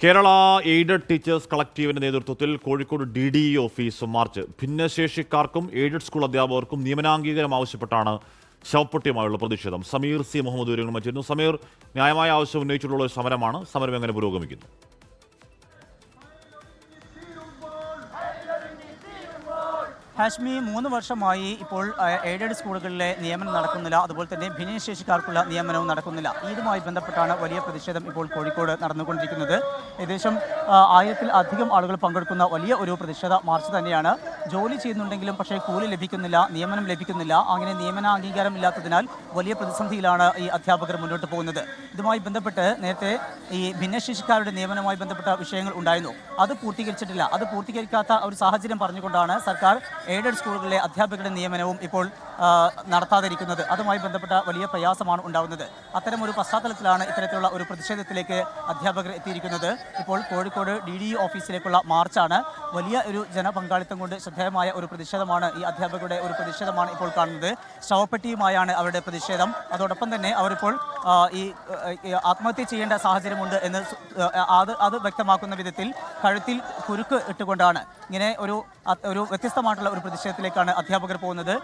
Kerala aided teachers കളക്റ്റീവിന്റെ നേതൃത്വത്തിൽ Kozhikode DDE office march. ഭിന്നശേഷിക്കാർക്കും എയ്ഡഡ് സ്കൂൾ അധ്യാപകർക്കും നിയമനാംഗീകാരം ആവശ്യപ്പെട്ടാണ് ശവപ്പെട്ടിയുമായുള്ള പ്രതിഷേധം. സമീർ സി മുഹമ്മദ് വിവരങ്ങൾ മറ്റിരുന്നു. സമീർ, ന്യായമായ ആവശ്യം ഉന്നയിച്ചിട്ടുള്ള ഒരു സമരമാണ്. സമരം എങ്ങനെ പുരോഗമിക്കുന്നു? ഹാഷ്മി, 3 വർഷമായി ഇപ്പോൾ എയ്ഡഡ് സ്കൂളുകളിലെ നിയമനം നടക്കുന്നില്ല. അതുപോലെ തന്നെ ഭിന്നശേഷിക്കാർക്കുള്ള നിയമനവും നടക്കുന്നില്ല. ഇതുമായി ബന്ധപ്പെട്ടാണ് വലിയ പ്രതിഷേധം ഇപ്പോൾ കോഴിക്കോട് നടന്നുകൊണ്ടിരിക്കുന്നത്. ഏകദേശം 1000-ൽ-അധികം ആളുകൾ പങ്കെടുക്കുന്ന വലിയ ഒരു പ്രതിഷേധ മാർച്ച് തന്നെയാണ്. ജോലി ചെയ്യുന്നുണ്ടെങ്കിലും പക്ഷേ കൂലി ലഭിക്കുന്നില്ല, നിയമനം ലഭിക്കുന്നില്ല. അങ്ങനെ നിയമന അംഗീകാരം ഇല്ലാത്തതിനാൽ വലിയ പ്രതിസന്ധിയിലാണ് ഈ അധ്യാപകർ മുന്നോട്ട് പോകുന്നത്. ഇതുമായി ബന്ധപ്പെട്ട് നേരത്തെ ഈ ഭിന്നശേഷിക്കാരുടെ നിയമനവുമായി ബന്ധപ്പെട്ട വിഷയങ്ങൾ ഉണ്ടായിരുന്നു. അത് പൂർത്തീകരിച്ചിട്ടില്ല. അത് പൂർത്തീകരിക്കാത്ത ഒരു സാഹചര്യം പറഞ്ഞുകൊണ്ടാണ് സർക്കാർ എയ്ഡഡ് സ്കൂളുകളിലെ അധ്യാപകരുടെ നിയമനവും ഇപ്പോൾ നടത്താതിരിക്കുന്നത്. അതുമായി ബന്ധപ്പെട്ട വലിയ പ്രയാസമാണ് ഉണ്ടാകുന്നത്. അത്തരമൊരു പശ്ചാത്തലത്തിലാണ് ഇത്തരത്തിലുള്ള ഒരു പ്രതിഷേധത്തിലേക്ക് അധ്യാപകർ എത്തിയിരിക്കുന്നത്. ഇപ്പോൾ കോഴിക്കോട് DDE ഓഫീസിലേക്കുള്ള മാർച്ചാണ്. വലിയ ഒരു ജനപങ്കാളിത്തം കൊണ്ട് ശ്രദ്ധേയമായ ഒരു പ്രതിഷേധമാണ്, ഈ അധ്യാപകരുടെ ഒരു പ്രതിഷേധമാണ് ഇപ്പോൾ കാണുന്നത്. ശവപ്പെട്ടിയുമായാണ് അവരുടെ പ്രതിഷേധം. അതോടൊപ്പം തന്നെ അവരിപ്പോൾ ഈ ആത്മഹത്യ ചെയ്യേണ്ട സാഹചര്യമുണ്ട് എന്ന് അത് വ്യക്തമാക്കുന്ന വിധത്തിൽ കഴുത്തിൽ കുരുക്ക് ഇട്ടുകൊണ്ടാണ് ഇങ്ങനെ ഒരു വ്യത്യസ്തമായിട്ടുള്ള ഒരു പ്രതിഷേധത്തിലേക്കാണ് അധ്യാപകർ പോകുന്നത്.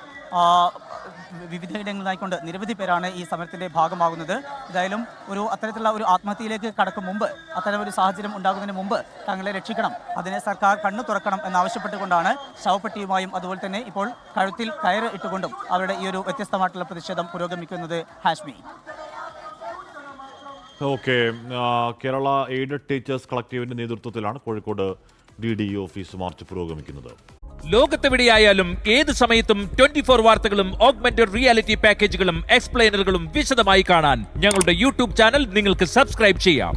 വിവിധയിടങ്ങളിലായിക്കൊണ്ട് നിരവധി പേരാണ് ഈ സമരത്തിൻ്റെ ഭാഗമാകുന്നത്. ഏതായാലും അത്തരത്തിലുള്ള ഒരു ആത്മഹത്യയിലേക്ക് കടക്കും മുമ്പ്, അത്തരമൊരു സാഹചര്യം ഉണ്ടാകുന്നതിന് മുമ്പ് തങ്ങളെ രക്ഷിക്കണം, അതിനെ സർക്കാർ കണ്ണു തുറക്കണം എന്നാവശ്യപ്പെട്ടുകൊണ്ടാണ് ശവപ്പെട്ടിയുമായും അതുപോലെ തന്നെ ഇപ്പോൾ കഴുത്തിൽ കയറ് ഇട്ടുകൊണ്ടും അവരുടെ ഈ ഒരു വ്യത്യസ്തമായിട്ടുള്ള പ്രതിഷേധം പുരോഗമിക്കുന്നത്. Hashmi. Okay, Kerala aided teachers കളക്റ്റീവിന്റെ നേതൃത്വത്തിലാണ് കോഴിക്കോട് DDE ഓഫീസ് മാർച്ച് പുരോഗമിക്കുന്നത്. ലോകത്തെവിടെയായാലും ഏത് സമയത്തും 24 വാർത്തകളും ഓഗ്മെന്റഡ് റിയാലിറ്റി പാക്കേജുകളും എക്സ്പ്ലെയിനറുകളും വിശദമായി കാണാൻ ഞങ്ങളുടെ YouTube ചാനൽ നിങ്ങൾക്ക് സബ്സ്ക്രൈബ് ചെയ്യാം.